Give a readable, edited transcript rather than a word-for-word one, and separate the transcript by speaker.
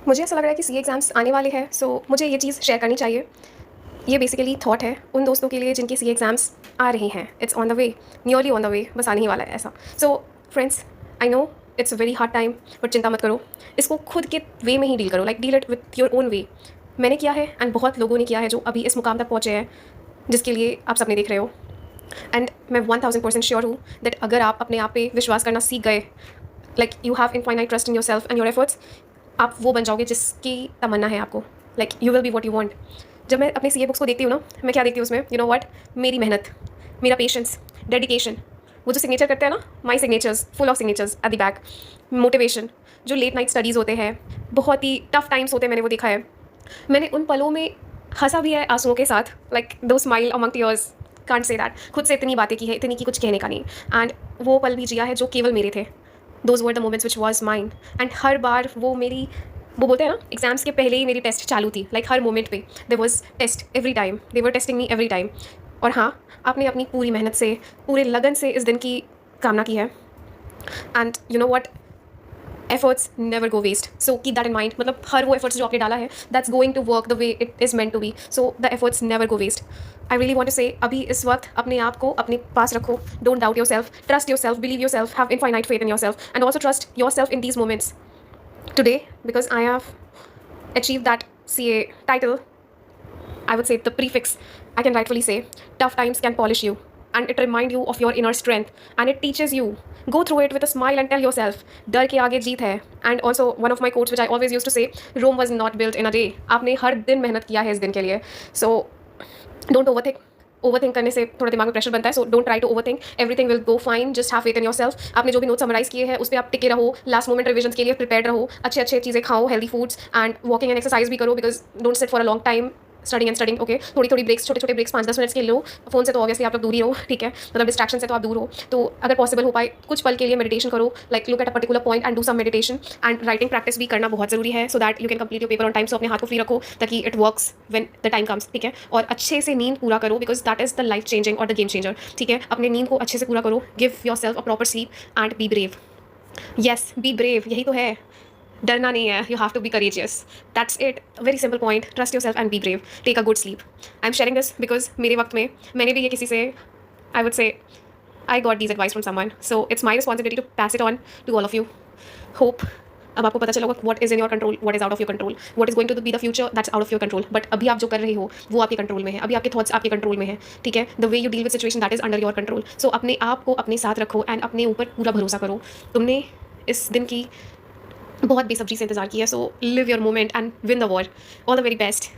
Speaker 1: मुझे ऐसा लग रहा है कि सीए एग्ज़ाम्स आने वाले हैं, सो मुझे ये चीज़ शेयर करनी चाहिए। ये बेसिकली थॉट है उन दोस्तों के लिए जिनकी सीए एग्ज़ाम्स आ रही हैं। It's on the way, nearly on the way, बस आने ही वाला है ऐसा। So friends, I know it's a very hard time, but चिंता मत करो। इसको खुद के वे में ही डील करो, like deal it with your own way. मैंने किया है एंड बहुत लोगों ने किया है जो अभी इस मुकाम तक पहुँचे हैं जिसके लिए आप सपने देख रहे हो। एंड मैं 1000% श्योर हूँ दैट अगर आप अपने आप पे विश्वास करना सीख गए, like you have infinite trust in your self and your efforts, आप वो बन जाओगे जिसकी तमन्ना है आपको। Like you will be what you want. जब मैं अपने सीए बुक्स को देखती हूँ ना, मैं क्या देखती हूँ उसमें, यू नो वट, मेरी मेहनत, मेरा पेशेंस, डेडिकेशन, वो जो सिग्नेचर करते हैं ना, my signatures, full of signatures at the back, motivation, जो लेट नाइट स्टडीज़ होते हैं, बहुत ही टफ टाइम्स होते हैं, मैंने वो देखा है। मैंने उन पलों में हंसा भी है आंसुओं के साथ, लाइक दो smile among tears, can't say that, खुद से इतनी बातें की है, इतनी की कुछ कहने का नहीं। एंड वो पल भी जिया है जो केवल मेरे थे। Those were the moments which was mind. And हर बार वो बोलते हैं ना, एग्जाम्स के पहले ही मेरी टेस्ट चालू थी, लाइक हर मोमेंट पे there was test every time, they were testing me every time. और हाँ, आपने अपनी पूरी मेहनत से, पूरे लगन से इस दिन की कामना की है। And you know what, efforts never go waste, so keep that in mind. मतलब हर वो एफर्ट्स जो आपने डाला है, that's going to work the way it is meant to be, so the efforts never go waste. I really want to say, अभी इस वक्त अपने आप को अपने पास रखो। Don't doubt your self, trust your self, believe your self, have infinite faith in your self, and also trust your self in these moments today, because I have achieved that CA title. I would say the prefix, I can rightfully say, tough times can polish you and it remind you of your inner strength and it teaches you. Go through it with a smile and tell yourself, डर के आगे जीत है. And also one of my quotes which I always used to say, Rome was not built in a day. आपने हर दिन मेहनत किया है इस दिन के लिए. So don't overthink. ओवरथिंक करने से थोड़ा दिमाग में प्रेशर बनता है, so don't try to overthink, everything will go fine, just have faith in yourself. आपने जो भी नोट समराइज किए हैं उस पर आप टिके रहो, लास्ट मोमेंट रिविजन के लिए प्रिपेयर्ड रहो, अच्छे अच्छे चीज़ें खाओ, healthy foods and walking and exercise भी करो, because don't sit for a long time studying and studying. Okay, थोड़ी थोड़ी ब्रेक्स, छोटे छोटे ब्रेक्स 5-10 मिनट्स के लो। फोन से तो ऑब्वियसली आप लोग दूर ही रहो, ठीक है, मतलब डिस्ट्रैक्शन से तो आप दूर हो। तो अगर पॉसिबल हो पाए कुछ पल के लिए मेडिटेशन करो, like look at a particular point and do some meditation. And writing practice भी करना बहुत ज़रूरी है, so that you can complete your paper on time. So अपने हाथ को फ्री रखो ताकि it works when the time comes, ठीक है। और अच्छे से नींद पूरा करो, because that is the life changing और द गेम चेंजर, ठीक है। अपने नींद को अच्छे से पूरा करो, give yourself a proper sleep and be brave. Yes, be brave, यही तो है, डरना नहीं है, you have to be courageous, that's it, very simple point, trust yourself and be brave, take a good sleep. I am sharing this because मेरे वक्त में मैंने भी ये किसी से, I would say, I got these advice from someone, so it's my responsibility to pass it on to all of you. Hope अब आपको पता चला होगा what is in your control, what is out of your control, what is going to be the future, that's out of your control. But अभी आप जो कर रहे हो वो आपके कंट्रोल में है, अभी आपके थॉट्स आपके कंट्रोल में है, ठीक है। The way you deal with situation, that is under your control. So अपने आप को अपने साथ रखो एंड अपने ऊपर पूरा भरोसा करो। तुमने इस दिन की बहुत बेसब्री से इंतजार किया, so live your moment and win the war. All the very best.